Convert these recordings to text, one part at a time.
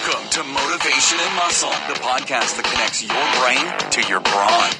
Welcome to Motivation and Muscle, the podcast that connects your brain to your brawn.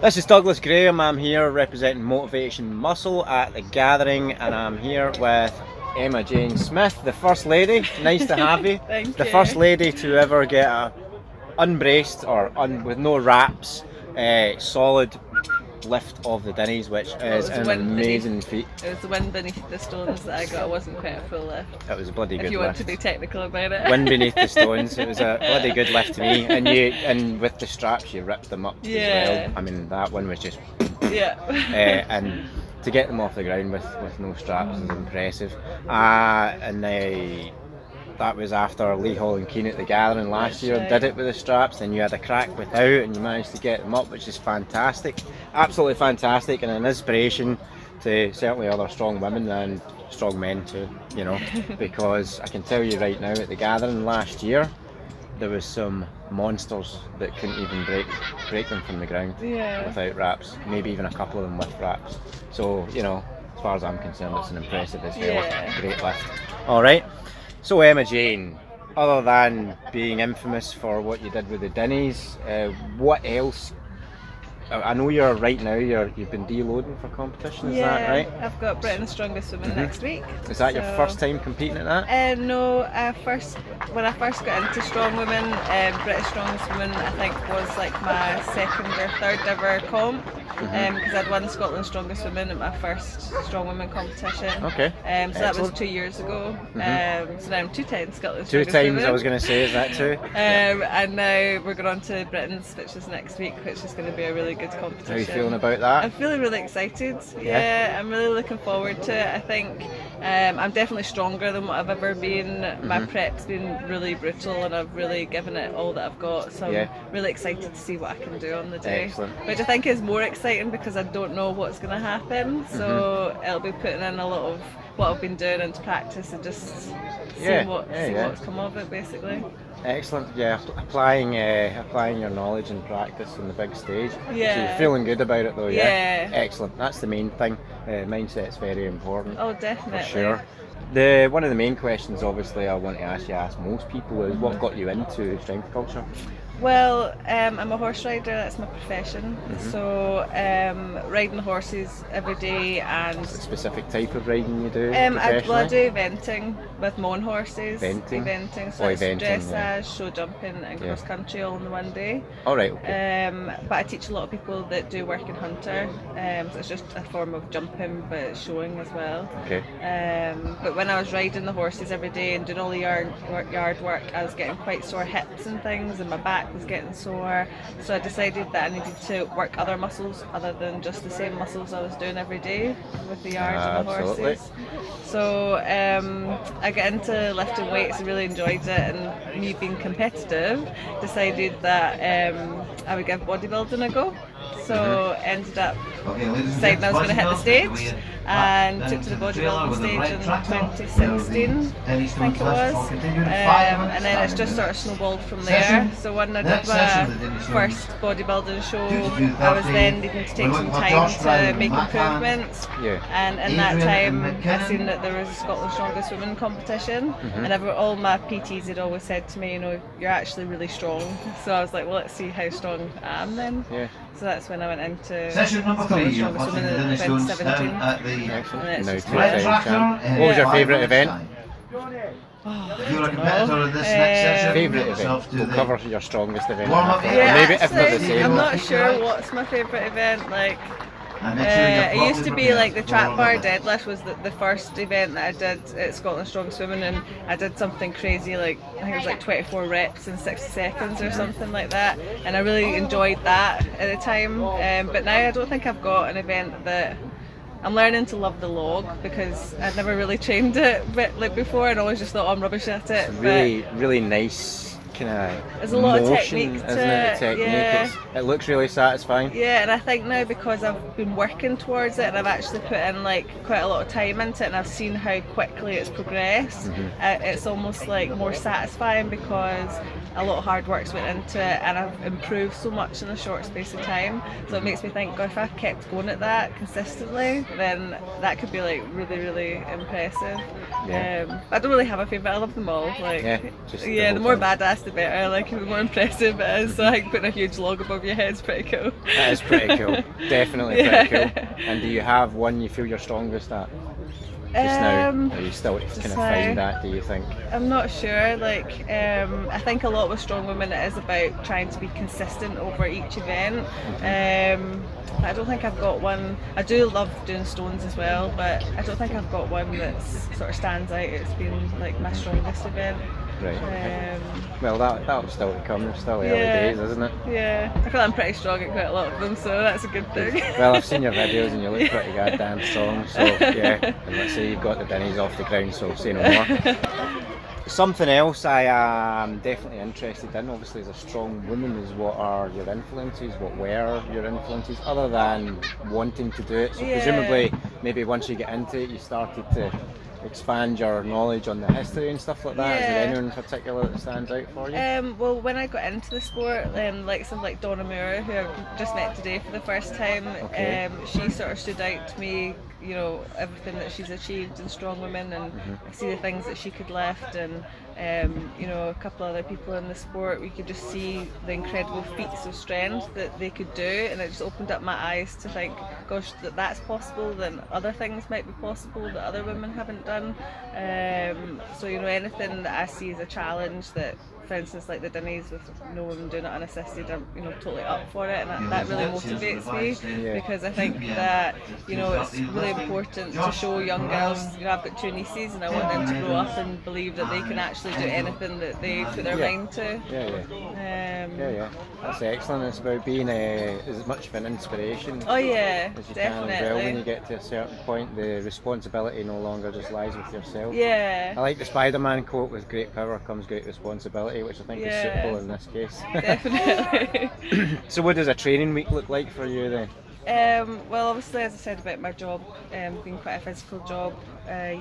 This is Douglas Graham. I'm here representing Motivation Muscle at the Gathering, and I'm here with Emma Jane Smith, the First Lady. Nice to have you. Thank the you. First Lady to ever get a unbraced or with no wraps, solid lift of the Dinnies, which is an amazing feat. It was the wind beneath the stones that I got. It wasn't quite a full lift. It was a bloody good lift. If you want to be technical about it. Wind beneath the stones. It was a bloody good lift to me. And with the straps, you ripped them up as well. I mean, that one was just. Yeah. And to get them off the ground with no straps is impressive. That was after Lee Hall and Keane at the Gathering last year. Right. Did it with the straps, and you had a crack without, and you managed to get them up, which is fantastic. Absolutely fantastic, and an inspiration to certainly other strong women and strong men too, you know, because I can tell you right now at the Gathering last year, there was some monsters that couldn't even break them from the ground without wraps, maybe even a couple of them with wraps. So, you know, as far as I'm concerned, it's an impressive as well. Great lift. Alright, so Emma Jane, other than being infamous for what you did with the Dinnies, what else? I know you've been deloading for competition, is that right? I've got Britain's Strongest Women next week. Is that your first time competing at that? No, when I first got into Strong Women, British Strongest Women I think was like my second or third ever comp, because I'd won Scotland's Strongest Women at my first Strong Women competition. Okay. So that was 2 years ago. So now I'm 2 times Scotland's Strongest Women. I was going to say, is that two? And now we're going on to Britain's, which is next week, which is going to be a really good competition. How are you feeling about that? I'm feeling really excited. Yeah, I'm really looking forward to it. I think I'm definitely stronger than what I've ever been. My prep's been really brutal, and I've really given it all that I've got. So I'm really excited to see what I can do on the day. Excellent. Which I think is more exciting because I don't know what's going to happen. So it'll be putting in a lot of what I've been doing into practice and just seeing what's come of it, basically. Excellent. Yeah, applying your knowledge and practice on the big stage. Yeah. So you're feeling good about it though, yeah? Excellent. That's the main thing. Mindset's very important. Oh, definitely. For sure. One of the main questions, obviously, I want to ask most people is what got you into strength culture? Well, I'm a horse rider, that's my profession. So riding horses every day and... A specific type of riding you do I do eventing with mon horses. Eventing? So it's dressage, show jumping and cross country all in the one day. Alright, okay. But I teach a lot of people that do work in hunter, so it's just a form of jumping but it's showing as well. Okay. But when I was riding the horses every day and doing all the yard work, I was getting quite sore hips and things, and my back was getting sore, so I decided that I needed to work other muscles other than just the same muscles I was doing every day with the yards and the horses. So I got into lifting weights and really enjoyed it, and me being competitive, decided that I would give bodybuilding a go. So ended up deciding I was going to hit the stage, and took to the bodybuilding stage in 2016, I think it was, and then it's just sort of snowballed from there. So when I did my first bodybuilding show, I was then needing to take some time to make improvements, and in that time I seen that there was a Scotland's Strongest Women competition, and all my PTs had always said to me, you know, you're actually really strong. So I was like, well, let's see how strong I am then. So that's when I went into Session number 3 in 2017. What was your favourite event? If you're a competitor in this next session, Favourite event? We'll cover your strongest event. Warm up. Yeah, Maybe if not the actually, same. I'm not sure what's my favourite event. Like, And make sure you're It used to be properly like the prepared trap for bar all of it. deadlift was the first event that I did at Scotland Strong Swimming, and I did something crazy like I think it was like 24 reps in 60 seconds or something like that, and I really enjoyed that at the time. But now I don't think I've got an event that I'm learning to love the log, because I'd never really trained it like before and always just thought, oh, I'm rubbish at it. Really nice kind of There's a lot of motion, technique isn't to it? it, The technique, yeah. it looks really satisfying. Yeah, and I think now because I've been working towards it and I've actually put in like quite a lot of time into it, and I've seen how quickly it's progressed, it's almost like more satisfying because a lot of hard work's went into it and I've improved so much in a short space of time. So it makes me think, God, if I kept going at that consistently, then that could be like really, really impressive. Yeah. I don't really have a favourite, I love them all. Like, Yeah, just the yeah, whole the more thing. badass the better, like the more impressive it is. So I think putting a huge log above your head is pretty cool. That is pretty cool. Definitely Yeah. pretty cool. And do you have one you feel you're strongest at just now? Are you still kind of just find now. that, do you think? I'm not sure. Like, I think a lot with strong women it is about trying to be consistent over each event. I don't think I've got one. I do love doing stones as well, but I don't think I've got one that sort of stands out. It's been like my strongest event. Right. Okay. Um, Well, that'll still come. It's still early yeah. days, isn't it? yeah, I feel I'm pretty strong at quite a lot of them, so that's a good thing. Well, I've seen your videos and you look pretty goddamn strong. So yeah, and let's say you've got the dinnies off the ground, so say no more. Something else I am definitely interested in, obviously as a strong woman, is what are your influences, what were your influences, other than wanting to do it. So Yeah. presumably, maybe once you get into it, you started to expand your knowledge on the history and stuff like that. Is there Yeah. anyone in particular that stands out for you? Well, when I got into the sport, like some like Donna Moore, who I've just met today for the first time, Okay. she sort of stood out to me. You know, everything that she's achieved in strong women, and I see the things that she could lift, and you know, a couple other people in the sport. We could just see the incredible feats of strength that they could do, and it just opened up my eyes to think, gosh, that's possible. Then other things might be possible that other women haven't done. So you know, anything that I see as a challenge that, for instance, like the dinnies with no women doing it unassisted, I'm totally up for it, and that really motivates me, Yeah. because I think that it's really important to show young girls. I've got 2 nieces, and I want them to grow up and believe that they can actually do anything that they put their Yeah. mind to. Yeah. That's excellent. It's about being as much of an inspiration Oh yeah, as you can as well. When you definitely. get to a certain point, the responsibility no longer just lies with yourself. Yeah, I like the Spider-Man quote, with great power comes great responsibility, which I think is Yeah. suitable in this case. definitely. So what does a training week look like for you then? Well, obviously, as I said about my job being quite a physical job,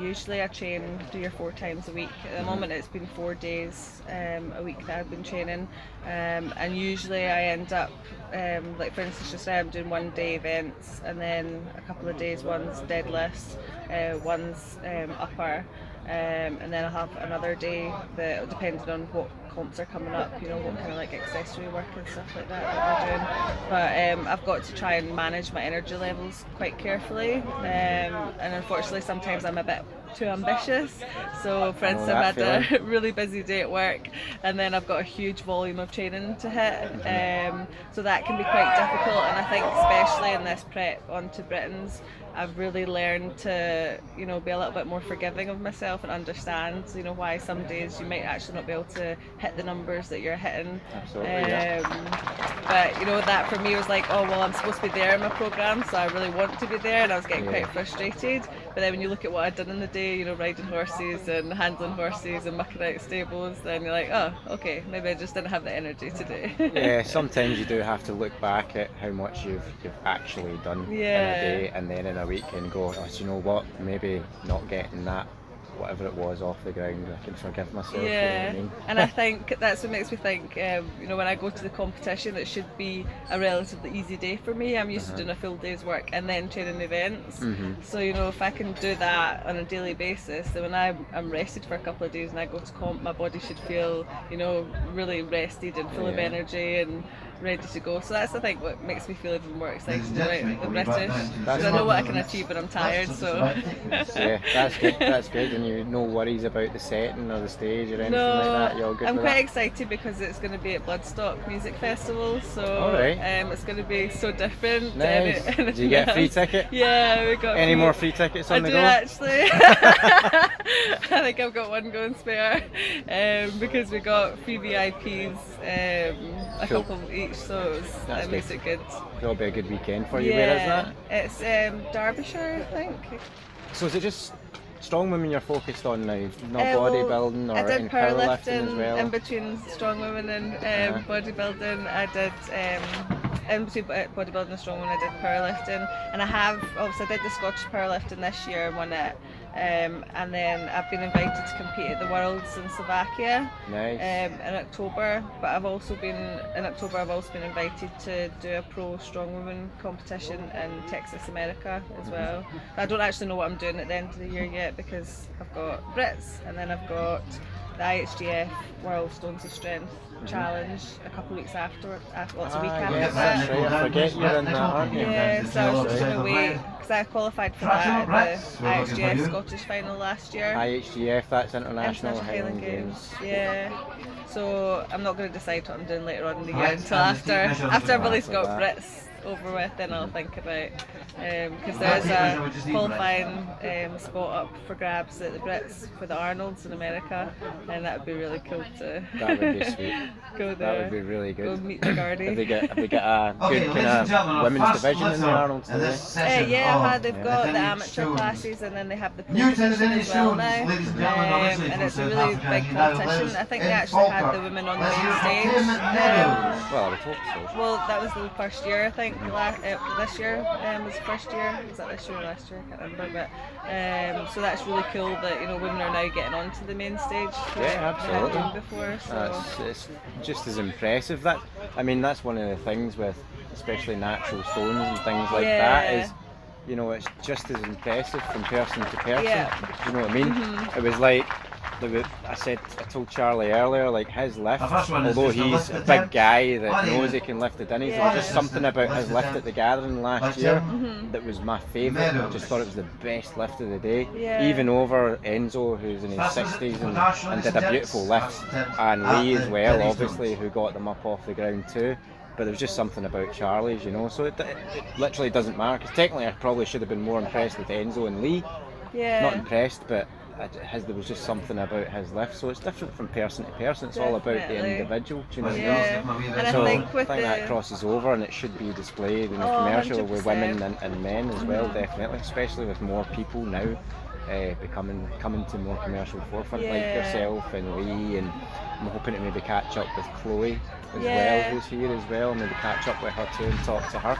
usually I train 3 or 4 times a week. At the moment, it's been 4 days a week that I've been training, and usually I end up, like for instance, just now I'm doing 1-day events, and then a couple of days one's deadlifts, one's upper. And then I'll have another day that, depending on what comps are coming up, what kind of like accessory work and stuff like that we're doing. But I've got to try and manage my energy levels quite carefully, and unfortunately sometimes I'm a bit too ambitious. So for instance, that I've had a really busy day at work, and then I've got a huge volume of training to hit, so that can be quite difficult. And I think especially in this prep onto Britain's, I've really learned to, be a little bit more forgiving of myself and understand, why some days you might actually not be able to hit the numbers that you're hitting. Absolutely, yeah. But that for me was like, oh well, I'm supposed to be there in my programme, so I really want to be there, and I was getting Yeah. quite frustrated. But then when you look at what I'd done in the day, riding horses and handling horses and mucking out stables, then you're like, oh, okay, maybe I just didn't have the energy today. Yeah, sometimes you do have to look back at how much you've actually done in a day, and then in a week, and go, oh, do you know what? Maybe not getting that, whatever it was, off the ground. I can forgive myself. You know what Yeah, I mean? and I think that's what makes me think, when I go to the competition, it should be a relatively easy day for me. I'm used to doing a full day's work and then training events. So, if I can do that on a daily basis, then when I'm rested for a couple of days and I go to comp, my body should feel, really rested and full of Yeah. energy, and ready to go. So that's I think what makes me feel even more excited about the British, That's because I know what I can achieve when I'm tired. So Yeah, that's good. That's good. And you no worries about the setting or the stage or anything no, like that. You're all good I'm with quite that? excited because it's going to be at Bloodstock Music Festival. So Alright. it's going to be so different. Nice. and Did you get a free ticket? Yeah, we got. Any more free tickets on I the do go? actually. I think I've got one going spare because we got free VIPs, a Cool. couple each, so That's it makes it good. It'll be a good weekend for you. Where is that? It's Derbyshire, I think. So is it just strong women you're focused on now, not Well, bodybuilding I or did in powerlifting as in well? between strong women and bodybuilding. I did in between bodybuilding and strong women. I did powerlifting, and I did the Scottish powerlifting this year and won it. And then I've been invited to compete at the Worlds in Slovakia Nice. in October. But I've also been invited to do a pro strongwoman competition in Texas, America as well. But I don't actually know what I'm doing at the end of the year yet because I've got Brits and then I've got the IHGF World Stones of Strength Challenge a couple of weeks after. It's a week after yes, that. that's right. I forget you're in that, aren't you? Yeah, so I was just going to wait because I qualified for that at the We're looking for IHGF you. Scottish final last year. IHGF, that's International International Highland Games. Yeah. So I'm not going to decide what I'm doing later on in the year Right, until and the team after measures I've really after got that. Brits over with, then I'll think about because That there's team measure we just a need, qualifying spot up for grabs at the Brits for the Arnolds in America, and that would be really cool to That would be sweet. go there. That would be really Go good. meet the Gardaí. Have they got a Okay, good ladies and kind of gentlemen, our women's first division in the listener Arnold in this today? session Yeah, of they've got the Athlete amateur Students. classes and then they have the pro New division Tennessee as well students, now. ladies and gentlemen, obviously And from it's a South really Africa, big you know, competition. lives I think in they actually had Falkirk. the women on the Let's main hear it for stage. Tim Meadows. Well, I would hope so. Well, that was the first year, I think. This year was the first year. Was that this year or last year? I can't remember. But so that's really cool that women are now getting onto the main stage. Yeah, They hadn't absolutely. been before. So It's just as impressive. That's one of the things with especially natural stones and things like that Yeah. is, it's just as impressive from person to person. Yeah. Do you know what I mean? It was like I told Charlie earlier, like his lift, The first one is although just to he's lift a the big tent. guy that Funny, knows he can lift the dinnies, Yeah. there was just something about Lift his the lift tent. at the gathering last Like year Tim that was my favourite. I Meadows. just thought it was the best lift of the day, Yeah. even over Enzo, who's in his That's 60s the and national did a incidents. beautiful lift, That's the and tip Lee at as the well, Denny obviously, Stones. who got them up off the ground too. But there was just something about Charlie's, so it literally doesn't matter. Because technically, I probably should have been more impressed with Enzo and Lee. yeah. Not impressed, but there was just something about his lift. So it's different from person to person. It's all about the Definitely. individual. Do you know what I mean? Yeah. And I So think with that the crosses over, and it should be displayed in the Oh, commercial with 100%. women and men as well, definitely. Especially with more people now coming to more commercial forefront, like Yeah. yourself and Lee, and I'm hoping to maybe catch up with Chloe as Yeah. well, who's here as well, maybe catch up with her too and talk to her.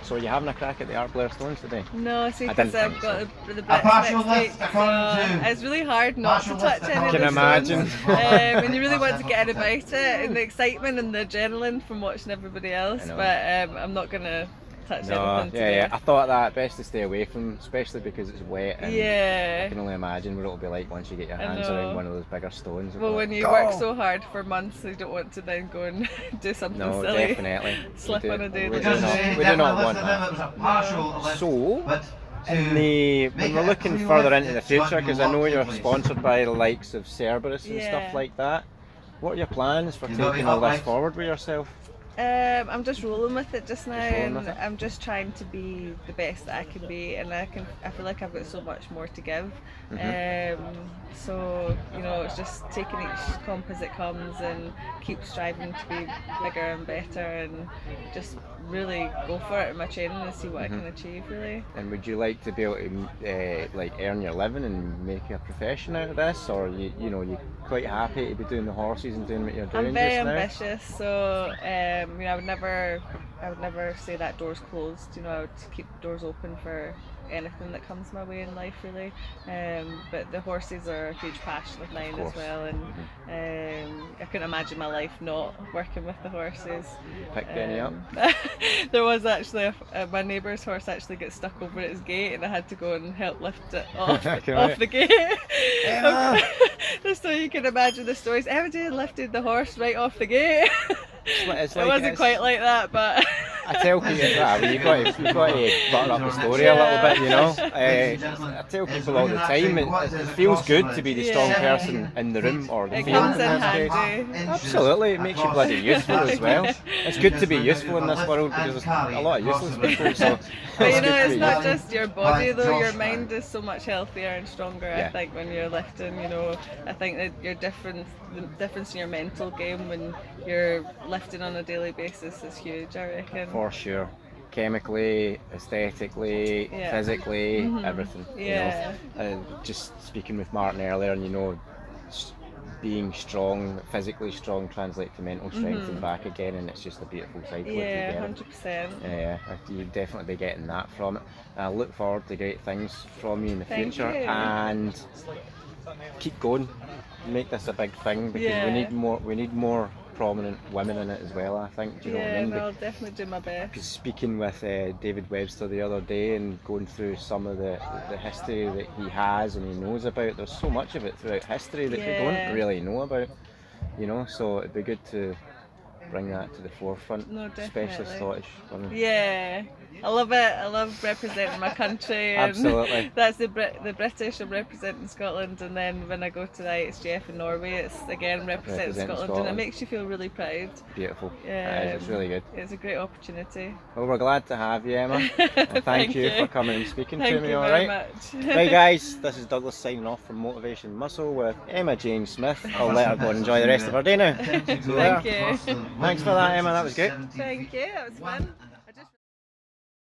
So are you having a crack at the Art Blair Stones today? No, see, I because didn't I've think got so. the A Brits partial next week, lift according to it's really hard not to partial touch lift any of Can the imagine. stones. And you really want to get in about it, and the excitement and the adrenaline from watching everybody else. I know. But I'm not gonna touch No, anything yeah, today. yeah. I thought that best to stay away from, especially because it's wet. And I Yeah. can only imagine what it'll be like once you get your I hands know. around one of those bigger stones. It'll Well, be when like, you "Go!" work so hard for months, you don't want to then go and do something No, silly. definitely. Slip We do- on a day we that do you not- do. we do not want It that. was a partial lift, So, but to when make we're it looking a free further lift, into the it's got future, to be because I know locked in you're place. sponsored by the likes of Cerberus and Yeah. stuff like that, what are your plans for You've got to be taking all this upright. forward with yourself? I'm just rolling with it just now, rolling and with it? I'm just trying to be the best that I can be, and I feel like I've got so much more to give. So it's just taking each comp as it comes and keep striving to be bigger and better, and just really go for it in my training and see what I can achieve. Really. And would you like to be able to earn your living and make a profession out of this, or you quite happy to be doing the horses and doing what you're doing I'm very just now? ambitious, so I would never say that door's closed. I would keep doors open for anything that comes my way in life, really. But the horses are a huge passion of mine as course. well, and I couldn't imagine my life not working with the horses. Picked any up? There was actually my neighbour's horse actually got stuck over at his gate, and I had to go and help lift it off, off the gate. Just so you can imagine the stories. Everybody lifted the horse right off the gate. It's It wasn't quite like that, but I tell people, you've got to butter up the story a little bit, you know. I tell people all the time, it feels good to be the strong person in the room, or the it field comes in in this case. handy. Absolutely, it makes you bloody useful as well. It's good to be useful in this world because there's a lot of useless people, so But you it's know, good to it's be not useful. just your body though, your mind is so much healthier and stronger, Yeah. I think, when you're lifting, you know. I think that the difference in your mental game when you're lifting on a daily basis is huge, I reckon. For sure. Chemically, aesthetically, Yeah. physically, everything. Yeah. You know? Just speaking with Martin earlier, and you know, being strong, physically strong, translate to mental strength and back again, and it's just a beautiful cycle. Yeah, if you get it. 100%. Yeah, you'll definitely be getting that from it. I look forward to great things from you in the Thank future, you. and keep going. Make this a big thing because Yeah. we need more prominent women in it as well. I think. Do you know what I Yeah, mean? no, I'll definitely do my best. Because speaking with David Webster the other day and going through some of the history that he has and he knows about, there's so much of it throughout history that we Yeah. don't really know about, you know, so it'd be good to bring that to the forefront, No, especially definitely. Scottish women. Yeah, I love it. I love representing my country. And Absolutely. That's the British. I'm representing Scotland, and then when I go to the IHGF in Norway, it's again representing Scotland, and it makes you feel really proud. Beautiful. Yeah, It's really good. It's a great opportunity. Well, we're glad to have you, Emma. And thank you for coming and speaking Thank to me, you all very right? much. Right, guys, this is Douglas signing off from Motivation Muscle with Emma Jane Smith. I'll let her go and enjoy the rest of her day now. Thank you. Thanks for that, Emma. That was great. Thank you. That was fun.